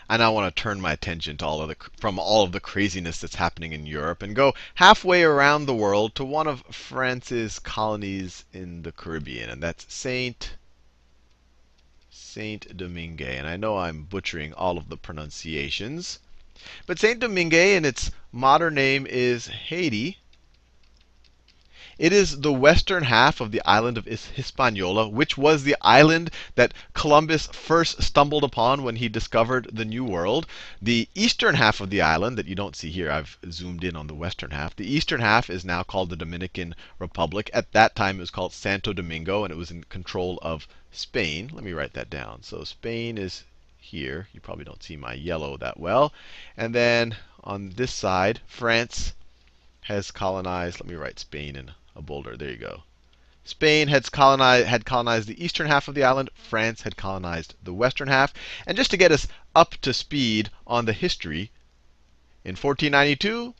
I now want to turn my attention to from all of the craziness that's happening in Europe and go halfway around the world to one of France's colonies in the Caribbean, and that's Saint-Domingue. And I know I'm butchering all of the pronunciations, but Saint-Domingue in its modern name is Haiti. It is the western half of the island of Hispaniola, which was the island that Columbus first stumbled upon when he discovered the New World. The eastern half of the island that you don't see here, I've zoomed in on the western half. The eastern half is now called the Dominican Republic. At that time, it was called Santo Domingo, and it was in control of Spain. Let me write that down. So Spain is here. You probably don't see my yellow that well. And then on this side, France has colonized. Let me write Spain in a bolder. There you go. Spain had colonized the eastern half of the island. France had colonized the western half. And just to get us up to speed on the history, in 1492,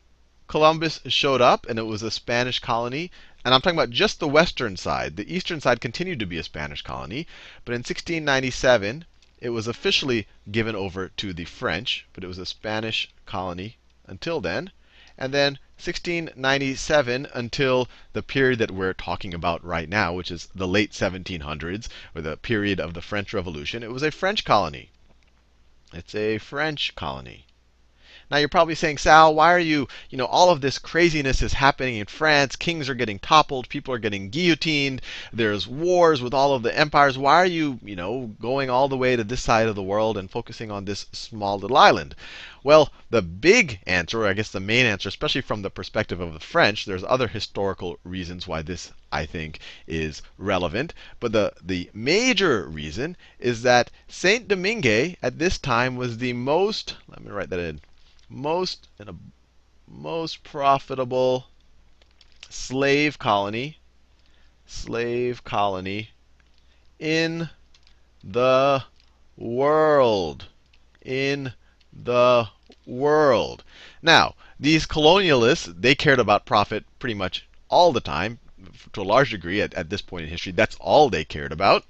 Columbus showed up, and it was a Spanish colony. And I'm talking about just the western side. The eastern side continued to be a Spanish colony. But in 1697, it was officially given over to the French, but it was a Spanish colony until then. And then 1697 until the period that we're talking about right now, which is the late 1700s, or the period of the French Revolution, it was a French colony. It's a French colony. Now you're probably saying, Sal, why are you, all of this craziness is happening in France. Kings are getting toppled. People are getting guillotined. There's wars with all of the empires. Why are you, going all the way to this side of the world and focusing on this small little island? Well, the big answer, or I guess the main answer, especially from the perspective of the French, there's other historical reasons why this, I think, is relevant. But the major reason is that Saint-Domingue at this time was the most, let me write that in, most profitable slave colony in the world. Now, these colonialists, they cared about profit pretty much all the time, to a large degree at this point in history. That's all they cared about.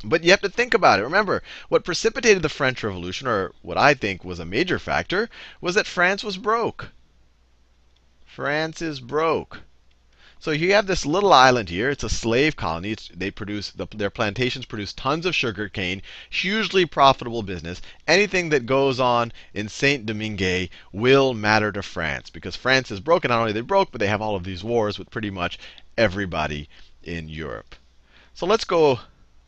But you have to think about it. Remember, what precipitated the French Revolution, or what I think was a major factor, was that France was broke. France is broke. So you have this little island here. It's a slave colony. Their plantations produce tons of sugar cane, hugely profitable business. Anything that goes on in Saint-Domingue will matter to France, because France is broke. And not only are they broke, but they have all of these wars with pretty much everybody in Europe. So let's go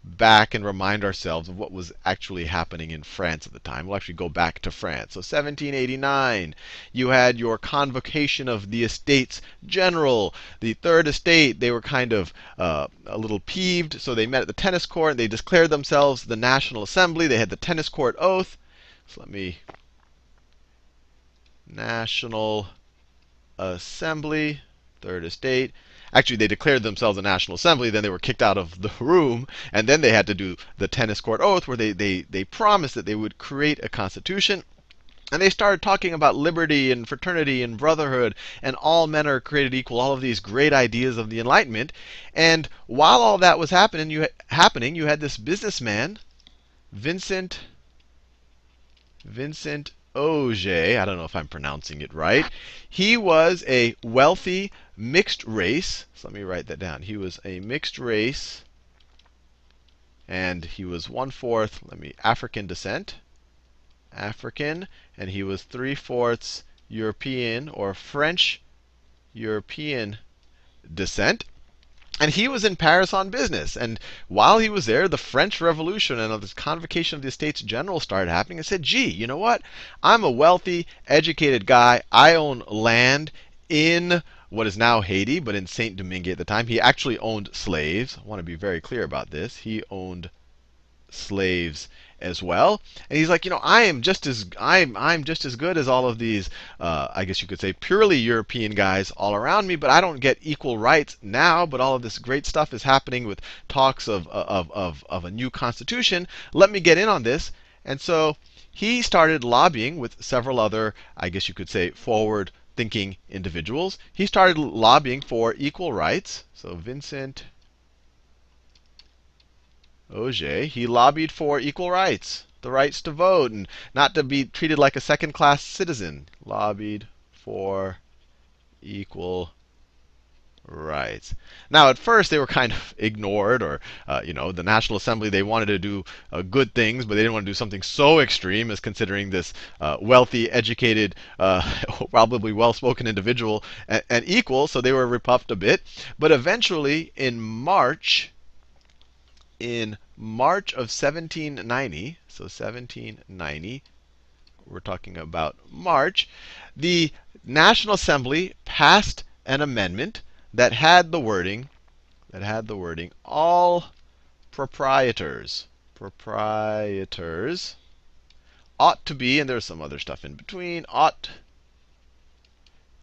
back and remind ourselves of what was actually happening in France at the time. We'll actually go back to France. So 1789, you had your convocation of the Estates General. The Third Estate, they were kind of a little peeved, so they met at the tennis court. They declared themselves the National Assembly. They had the tennis court oath. So National Assembly, Third Estate. Actually, they declared themselves a National Assembly. Then they were kicked out of the room. And then they had to do the tennis court oath, where they promised that they would create a constitution. And they started talking about liberty and fraternity and brotherhood, and all men are created equal, all of these great ideas of the Enlightenment. And while all that was happening, you had this businessman, Vincent Auger. I don't know if I'm pronouncing it right. He was a wealthy mixed race. So let me write that down. He was a mixed race, and he was 1/4, African descent. African, and he was 3/4 European or French European descent. And he was in Paris on business. And while he was there, the French Revolution and this convocation of the Estates General started happening, and said, gee, you know what? I'm a wealthy, educated guy. I own land in what is now Haiti, but in Saint-Domingue at the time. He actually owned slaves. I want to be very clear about this. He owned slaves as well. And he's like, I'm just as good as all of these, I guess you could say, purely European guys all around me, but I don't get equal rights now. But all of this great stuff is happening with talks of a new constitution. Let me get in on this. And so he started lobbying with several other, I guess you could say, forward-thinking individuals. He started lobbying for equal rights. So Vincent Auger, he lobbied for equal rights. the rights to vote and not to be treated like a second-class citizen. Lobbied for equal rights. Now, at first, they were kind of ignored, or the National Assembly, they wanted to do good things, but they didn't want to do something so extreme as considering this wealthy, educated, probably well-spoken individual and equal. So they were repuffed a bit. But eventually, in March of 1790, so 1790, we're talking about March, the National Assembly passed an amendment that had the wording, all proprietors ought to be, and there's some other stuff in between, ought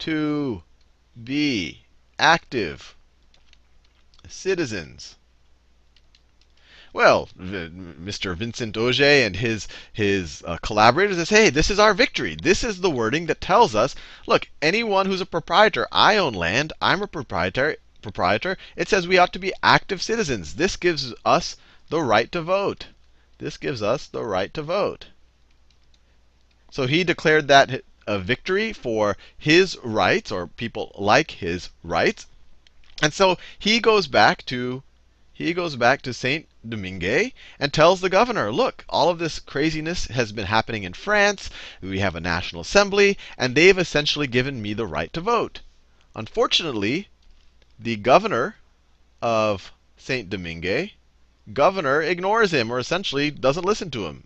to be active citizens. Well, Mr. Vincent Auger and his collaborators say, hey, this is our victory. This is the wording that tells us, look, anyone who's a proprietor, I own land, I'm a proprietor. It says we ought to be active citizens. This gives us the right to vote. This gives us the right to vote. So he declared that a victory for his rights, or people like his rights. And so he goes back to Saint Domingue and tells the governor, look, all of this craziness has been happening in France. We have a National Assembly, and they've essentially given me the right to vote. Unfortunately, the governor of Saint Domingue, ignores him, or essentially doesn't listen to him.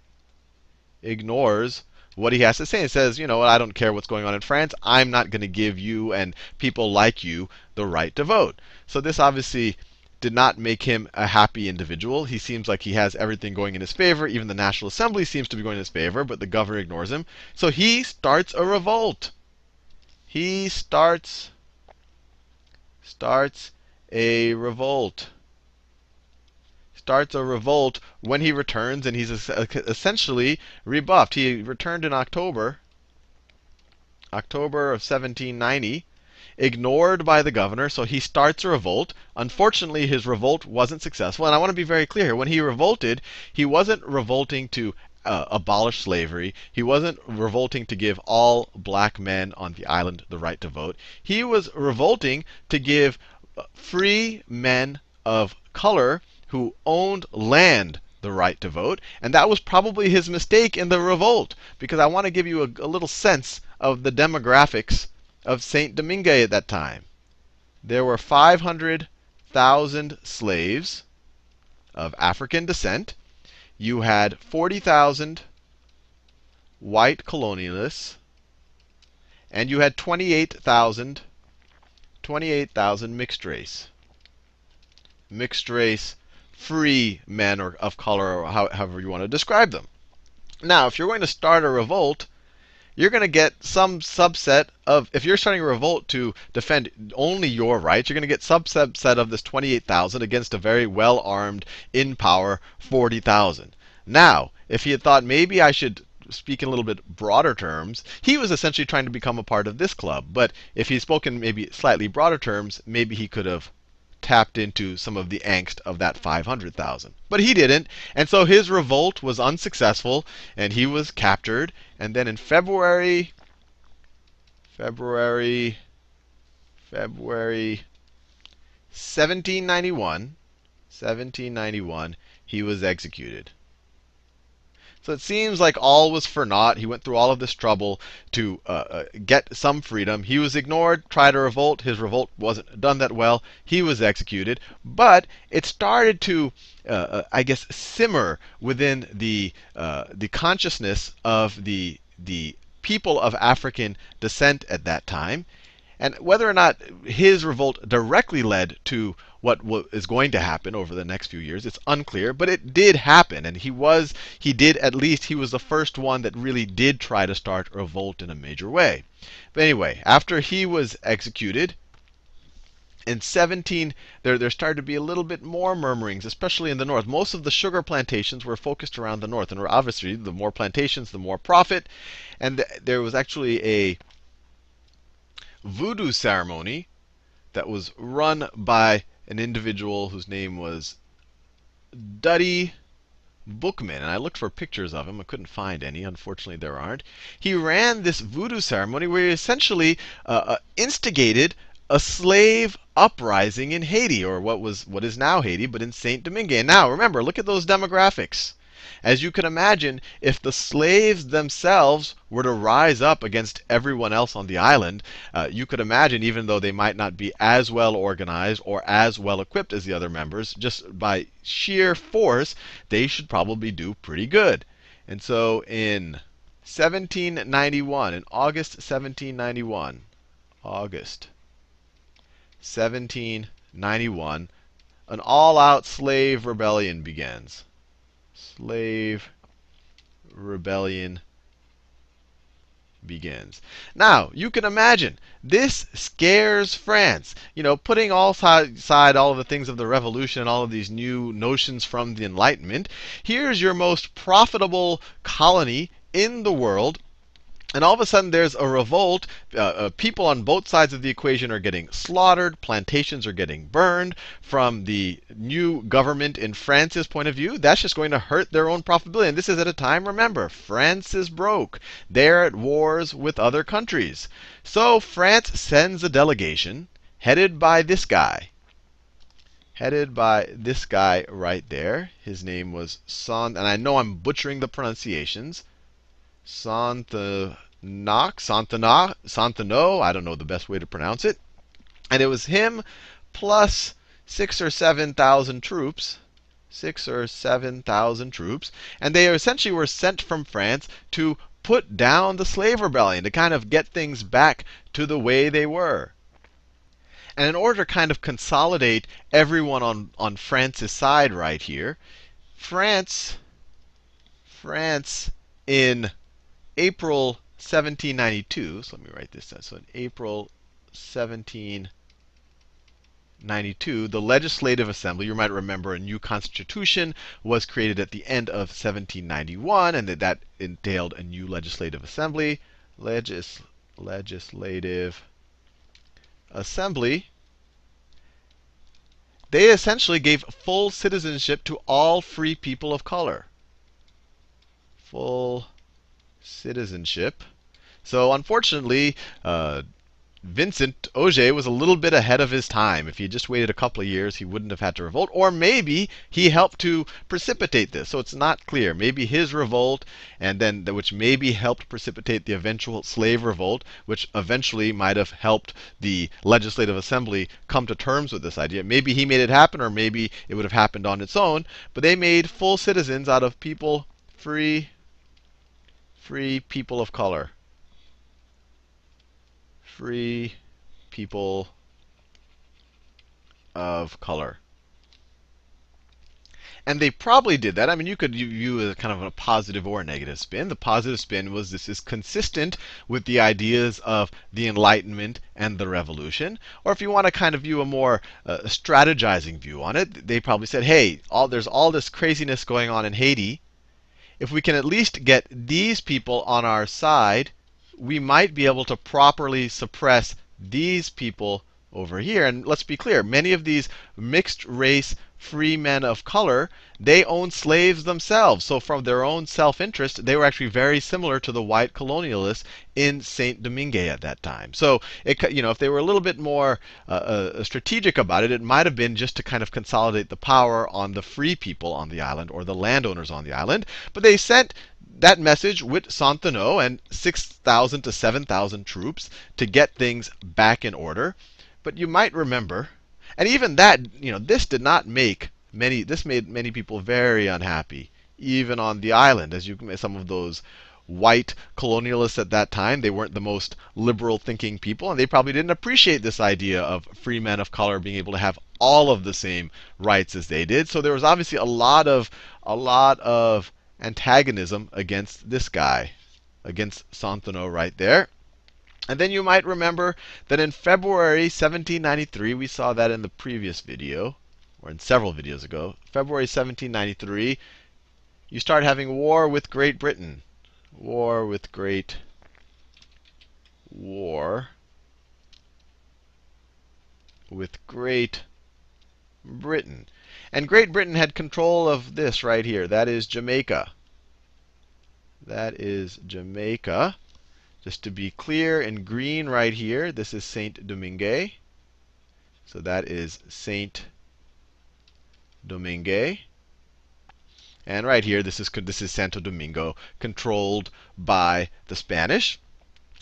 Ignores what he has to say. It says, you know what, I don't care what's going on in France. I'm not going to give you and people like you the right to vote. So this obviously did not make him a happy individual. He seems like he has everything going in his favor. Even the National Assembly seems to be going in his favor, but the governor ignores him. So he starts a revolt. He starts a revolt. Starts a revolt when he returns, and he's essentially rebuffed. He returned in October of 1790. Ignored by the governor, so he starts a revolt. Unfortunately, his revolt wasn't successful. And I want to be very clear here. When he revolted, he wasn't revolting to abolish slavery. He wasn't revolting to give all black men on the island the right to vote. He was revolting to give free men of color who owned land the right to vote. And that was probably his mistake in the revolt, because I want to give you a little sense of the demographics of Saint Domingue at that time. There were 500,000 slaves of African descent. You had 40,000 white colonialists, and you had 28,000 mixed race. Mixed race, free men or of color, or however you want to describe them. Now, if you're going to start a revolt, you're going to get some subset of, if you're starting a revolt to defend only your rights, you're going to get subset of this 28,000 against a very well-armed, in-power 40,000. Now, if he had thought maybe I should speak in a little bit broader terms, he was essentially trying to become a part of this club. But if he spoke in maybe slightly broader terms, maybe he could have tapped into some of the angst of that 500,000. But he didn't, and so his revolt was unsuccessful, and he was captured. And then in February 1791, he was executed. So it seems like all was for naught. He went through all of this trouble to get some freedom. He was ignored, tried a revolt. His revolt wasn't done that well. He was executed. But it started to, I guess, simmer within the consciousness of the people of African descent at that time. And whether or not his revolt directly led to what is going to happen over the next few years, it's unclear. But it did happen, and he was the first one that really did try to start a revolt in a major way. But anyway, after he was executed, in there started to be a little bit more murmurings, especially in the north. Most of the sugar plantations were focused around the north, and obviously, the more plantations, the more profit. And there was actually a voodoo ceremony that was run by an individual whose name was Duddy bookman, and I looked for pictures of him. I couldn't find any. Unfortunately, there aren't. He ran this voodoo ceremony where he essentially instigated a slave uprising in Haiti, or what is now Haiti, but in Saint Domingue. And now, remember, look at those demographics. As you can imagine, if the slaves themselves were to rise up against everyone else on the island, you could imagine, even though they might not be as well organized or as well equipped as the other members, just by sheer force, they should probably do pretty good. And so in 1791, in August 1791, August 1791, an all-out slave rebellion begins. Slave rebellion begins. Now, you can imagine, this scares France. You know, putting aside all of the things of the revolution and all of these new notions from the Enlightenment, here's your most profitable colony in the world. And all of a sudden, there's a revolt. People on both sides of the equation are getting slaughtered. Plantations are getting burned. From the new government in France's point of view, that's just going to hurt their own profitability. And this is at a time, remember, France is broke. They're at wars with other countries. So France sends a delegation headed by this guy. Headed by this guy right there. His name was and I know I'm butchering the pronunciations. Santano, I don't know the best way to pronounce it. And it was him plus 6,000 or 7,000 troops. 6,000 or 7,000 troops. And they essentially were sent from France to put down the slave rebellion, to kind of get things back to the way they were. And in order to kind of consolidate everyone on France's side right here, France in April 1792, so let me write this down. So in April 1792, the Legislative Assembly, you might remember a new constitution was created at the end of 1791, and that entailed a new Legislative Assembly. Legislative Assembly. They essentially gave full citizenship to all free people of color. Full citizenship. So unfortunately, Vincent Auger was a little bit ahead of his time. If he had just waited a couple of years, he wouldn't have had to revolt. Or maybe he helped to precipitate this. So it's not clear. Maybe his revolt, and then which maybe helped precipitate the eventual slave revolt, which eventually might have helped the Legislative Assembly come to terms with this idea. Maybe he made it happen, or maybe it would have happened on its own. But they made full citizens out of people, free people of color. Free people of color. And they probably did that. I mean, you could view it as kind of a positive or a negative spin. The positive spin was this is consistent with the ideas of the Enlightenment and the Revolution. Or if you want to kind of view a more strategizing view on it, they probably said, hey, there's all this craziness going on in Haiti. If we can at least get these people on our side, we might be able to properly suppress these people over here. And let's be clear, many of these mixed race free men of color, they owned slaves themselves. So from their own self-interest, they were actually very similar to the white colonialists in Saint Domingue at that time. So if they were a little bit more strategic about it, it might have been just to kind of consolidate the power on the free people on the island, or the landowners on the island. But they sent that message with Santano and 6,000 to 7,000 troops to get things back in order. But you might remember, and even that, this did not make this made many people very unhappy, even on the island. Some of those white colonialists at that time, they weren't the most liberal thinking people, and they probably didn't appreciate this idea of free men of color being able to have all of the same rights as they did. So there was obviously a lot of antagonism against this guy, against Santano right there. And then you might remember that in February 1793, we saw that in the previous video, or in several videos ago. February 1793, you start having war with Great Britain. War with Great Britain. And Great Britain had control of this right here. That is Jamaica. That is Jamaica. Just to be clear, in green right here, this is Saint Domingue. So that is Saint Domingue. And right here, this is Santo Domingo, controlled by the Spanish.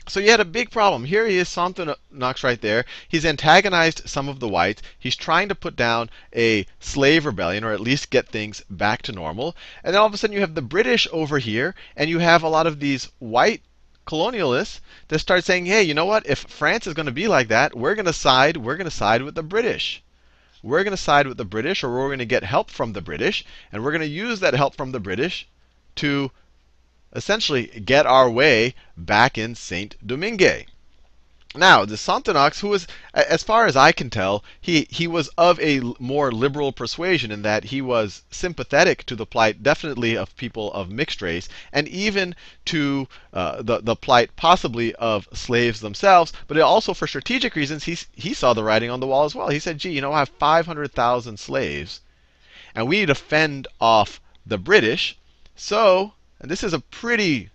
So you had a big problem. Here he is, Santo Knox right there. He's antagonized some of the whites. He's trying to put down a slave rebellion, or at least get things back to normal. And then all of a sudden you have the British over here, and you have a lot of these white colonialists that start saying, hey, you know what? If France is going to be like that, we're going to side with the British. We're going to side with the British, or we're going to get help from the British, and we're going to use that help from the British to essentially get our way back in Saint Domingue. Now, the Sonthonax, who was, as far as I can tell, he was of a more liberal persuasion in that he was sympathetic to the plight, definitely, of people of mixed race, and even to the plight possibly of slaves themselves. But also for strategic reasons, he saw the writing on the wall as well. He said, gee, you know, I have 500,000 slaves, and we need to fend off the British. So, and this is a pretty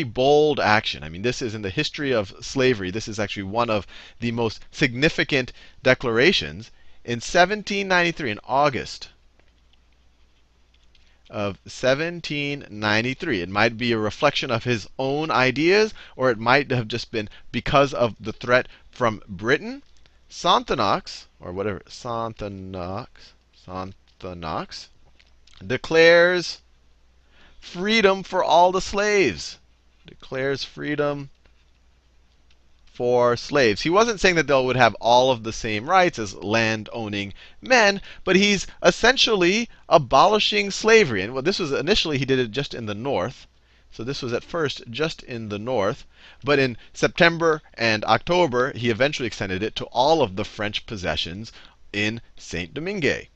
bold action. I mean, this is in the history of slavery. This is actually one of the most significant declarations. In 1793, in August of 1793, it might be a reflection of his own ideas, or it might have just been because of the threat from Britain. Sonthonax, or whatever, Sonthonax declares freedom for all the slaves. Declares freedom for slaves. He wasn't saying that they would have all of the same rights as land-owning men, but he's essentially abolishing slavery. And well, this was initially, he did it just in the north. So this was at first just in the north. But in September and October, he eventually extended it to all of the French possessions in Saint Domingue.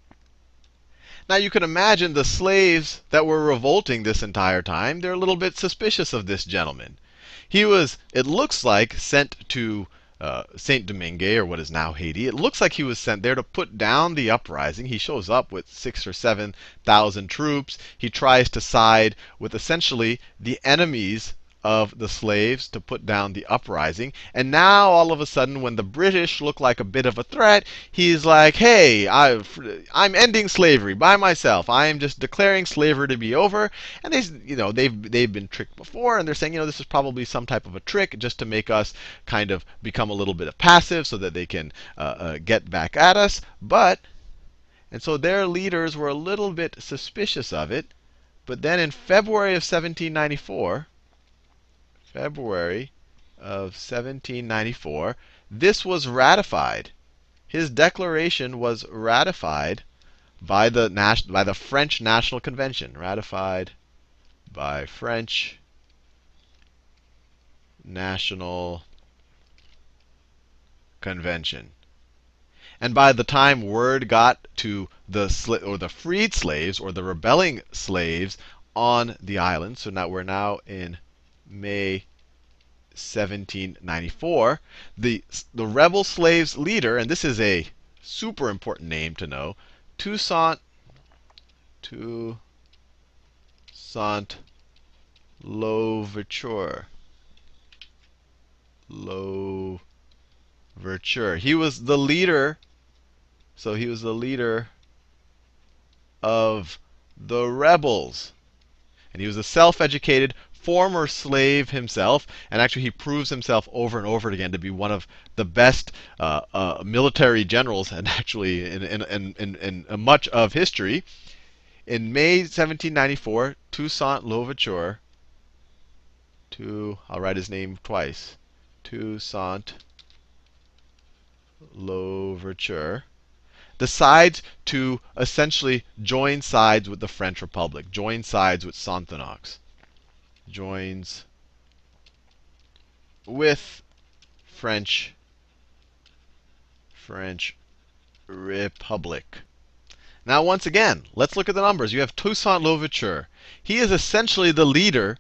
Now you can imagine the slaves that were revolting this entire time, they're a little bit suspicious of this gentleman. He was, it looks like, sent to Saint Domingue, or what is now Haiti. It looks like he was sent there to put down the uprising. He shows up with 6,000 or 7,000 troops. He tries to side with essentially the enemies of the slaves to put down the uprising. And now, all of a sudden, when the British look like a bit of a threat, he's like, hey, I'm ending slavery by myself. I am just declaring slavery to be over. And they've been tricked before, and they're saying, this is probably some type of a trick just to make us kind of become a little bit passive so that they can get back at us. And so their leaders were a little bit suspicious of it. But then in February of 1794, this was ratified. His declaration was ratified by the French National Convention. Ratified by French National Convention. And by the time word got to the freed slaves, or the rebelling slaves on the island, so now we're in May 1794, the rebel slaves leader, and this is a super important name to know, Toussaint Louverture. He was the leader. So he was the leader of the rebels. And he was a self-educated former slave himself, and actually he proves himself over and over again to be one of the best military generals, and actually in much of history. In May 1794, Toussaint Louverture, I'll write his name twice, Toussaint Louverture, decides to essentially join sides with the French Republic, join sides with Sonthonax. Joins with French Republic. Now, once again, let's look at the numbers. You have Toussaint Louverture. He is essentially the leader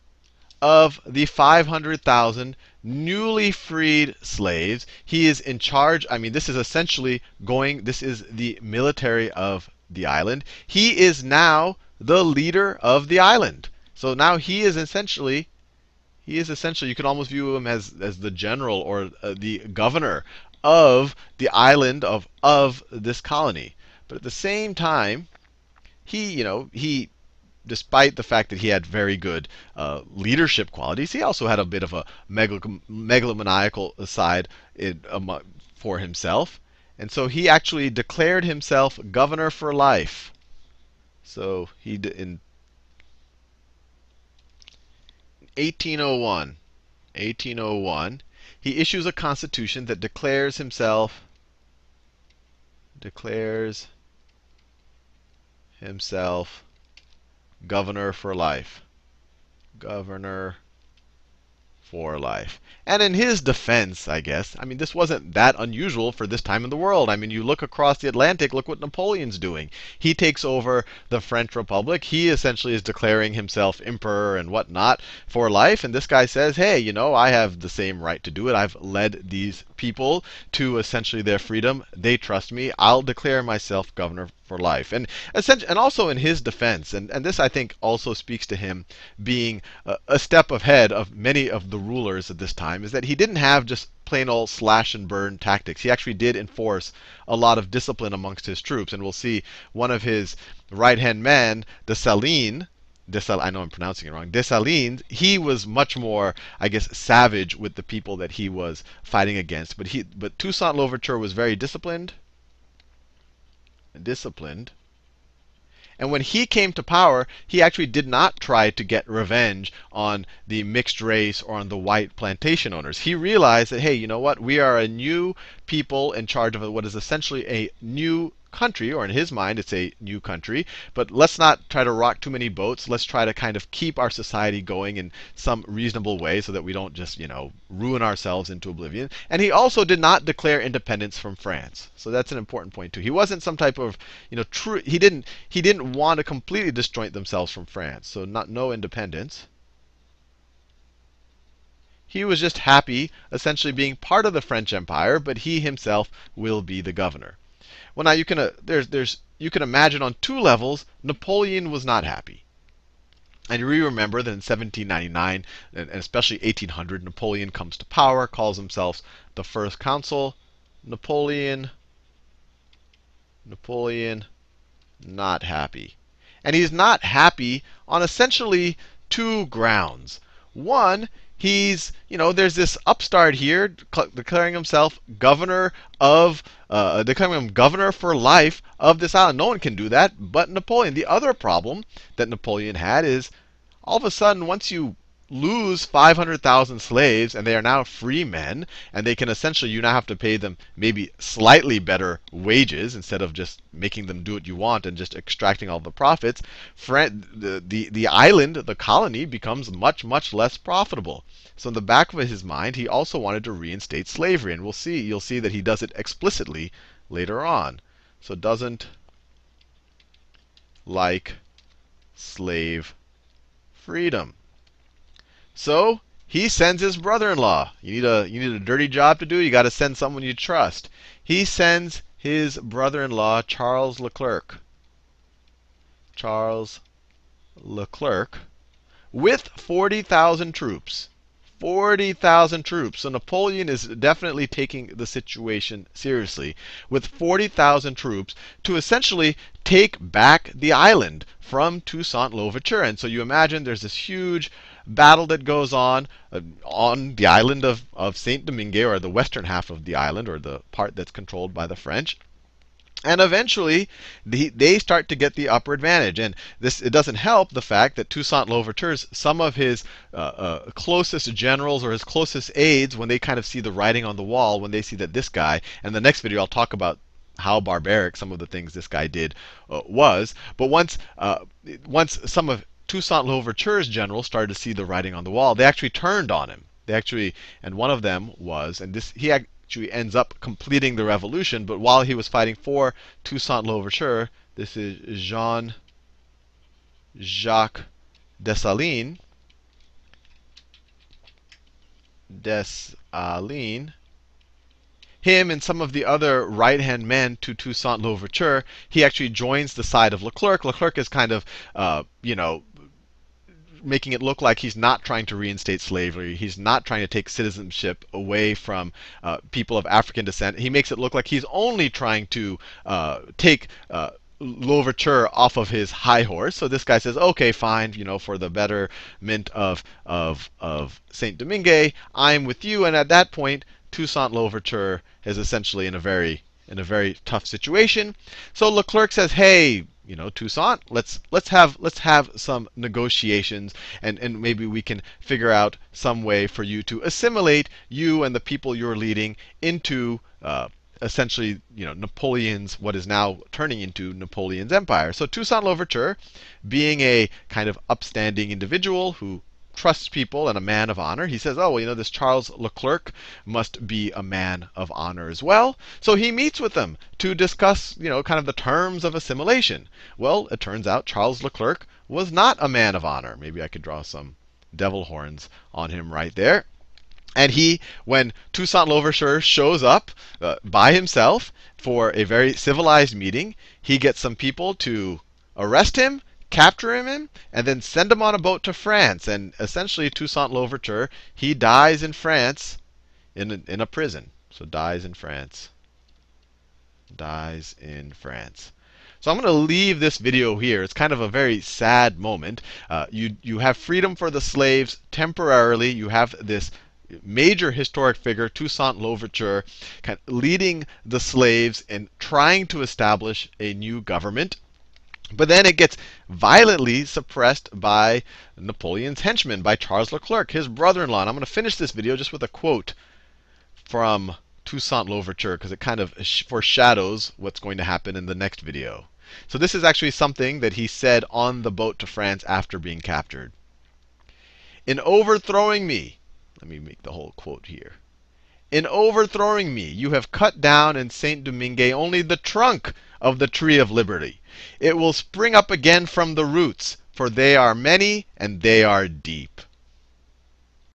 of the 500,000 newly freed slaves. He is in charge. I mean, this is essentially this is the military of the island. He is now the leader of the island. So now he is essentially, you can almost view him as the general or the governor of the island of this colony. But at the same time, he despite the fact that he had very good leadership qualities, he also had a bit of a megalomaniacal side for himself. And so he actually declared himself governor for life. So in 1801, 1801, he issues a constitution that declares himself governor for life. Governor for life. And in his defense, I guess, I mean, this wasn't that unusual for this time in the world. I mean, you look across the Atlantic, look what Napoleon's doing. He takes over the French Republic. He essentially is declaring himself emperor and whatnot for life. And this guy says, hey, I have the same right to do it. I've led these people to essentially their freedom. They trust me. I'll declare myself governor for life. And also in his defense, and this I think also speaks to him being a step ahead of many of the rulers at this time, is that he didn't have just plain old slash and burn tactics. He actually did enforce a lot of discipline amongst his troops. And we'll see one of his right-hand men, Dessalines, I know I'm pronouncing it wrong. Dessalines, he was much more, I guess, savage with the people that he was fighting against. But Toussaint Louverture was very disciplined. And when he came to power, he actually did not try to get revenge on the mixed race or on the white plantation owners. He realized that, hey, you know what? We are a new people in charge of what is essentially a new country, or in his mind, it's a new country. But let's not try to rock too many boats. Let's try to kind of keep our society going in some reasonable way so that we don't just, ruin ourselves into oblivion. And he also did not declare independence from France. So that's an important point too. He wasn't some type of, true. He didn't want to completely disjoint themselves from France. So no independence. He was just happy, essentially being part of the French Empire, but he himself will be the governor. Well, now you can you can imagine on two levels, Napoleon was not happy. And you remember that in 1799 and especially 1800, Napoleon comes to power, calls himself the first consul. Napoleon not happy. And he's not happy on essentially two grounds. One, there's this upstart here declaring himself governor for life of this island. No one can do that but Napoleon. The other problem that Napoleon had is all of a sudden, once you lose 500,000 slaves and they are now free men, and they can essentially, you now have to pay them maybe slightly better wages instead of just making them do what you want and just extracting all the profits, the island, the colony, becomes much, much less profitable. So in the back of his mind, he also wanted to reinstate slavery. And you'll see that he does it explicitly later on. So doesn't like slave freedom. So he sends his brother-in-law. You need a dirty job to do. You got to send someone you trust. He sends his brother-in-law, Charles Leclerc. Charles Leclerc, with 40,000 troops. 40,000 troops. So Napoleon is definitely taking the situation seriously, with 40,000 troops to essentially take back the island from Toussaint Louverture. And so you imagine there's this huge battle that goes on the island of Saint Domingue, or the western half of the island, or the part that's controlled by the French. And eventually, they start to get the upper advantage. And it doesn't help the fact that Toussaint Louverture's, some of his closest generals or his closest aides, when they kind of see the writing on the wall, when they see that this guy, and the next video I'll talk about how barbaric some of the things this guy did was. But once some of Toussaint Louverture's generals started to see the writing on the wall, they actually turned on him. And one of them was, and he actually ends up completing the revolution, but while he was fighting for Toussaint Louverture, this is Jean-Jacques Dessalines. him and some of the other right-hand men to Toussaint Louverture, he actually joins the side of Leclerc. Leclerc is kind of, making it look like he's not trying to reinstate slavery. He's not trying to take citizenship away from people of African descent. He makes it look like he's only trying to take Louverture off of his high horse. So this guy says, okay, fine, for the betterment of Saint Domingue, I'm with you. And at that point, Toussaint Louverture is essentially in a very tough situation. So Leclerc says, hey, Toussaint, let's have some negotiations, and maybe we can figure out some way for you to assimilate you and the people you're leading into essentially, Napoleon's, what is now turning into Napoleon's empire. So Toussaint Louverture, being a kind of upstanding individual who trusts people and a man of honor, he says, oh, well, this Charles Leclerc must be a man of honor as well. So he meets with them to discuss, kind of the terms of assimilation. Well, it turns out Charles Leclerc was not a man of honor. Maybe I could draw some devil horns on him right there. And when Toussaint Louverture shows up by himself for a very civilized meeting, he gets some people to arrest him, capture him, and then send him on a boat to France. And essentially, Toussaint Louverture, he dies in France in a prison. So dies in France. Dies in France. So I'm going to leave this video here. It's kind of a very sad moment. You have freedom for the slaves temporarily. You have this major historic figure, Toussaint Louverture, kind of leading the slaves and trying to establish a new government. But then it gets violently suppressed by Napoleon's henchman, by Charles Leclerc, his brother-in-law. And I'm going to finish this video just with a quote from Toussaint Louverture, because it kind of foreshadows what's going to happen in the next video. So this is actually something that he said on the boat to France after being captured. In overthrowing me, let me make the whole quote here. In overthrowing me, you have cut down in Saint Domingue only the trunk of the tree of liberty. It will spring up again from the roots, for they are many and they are deep.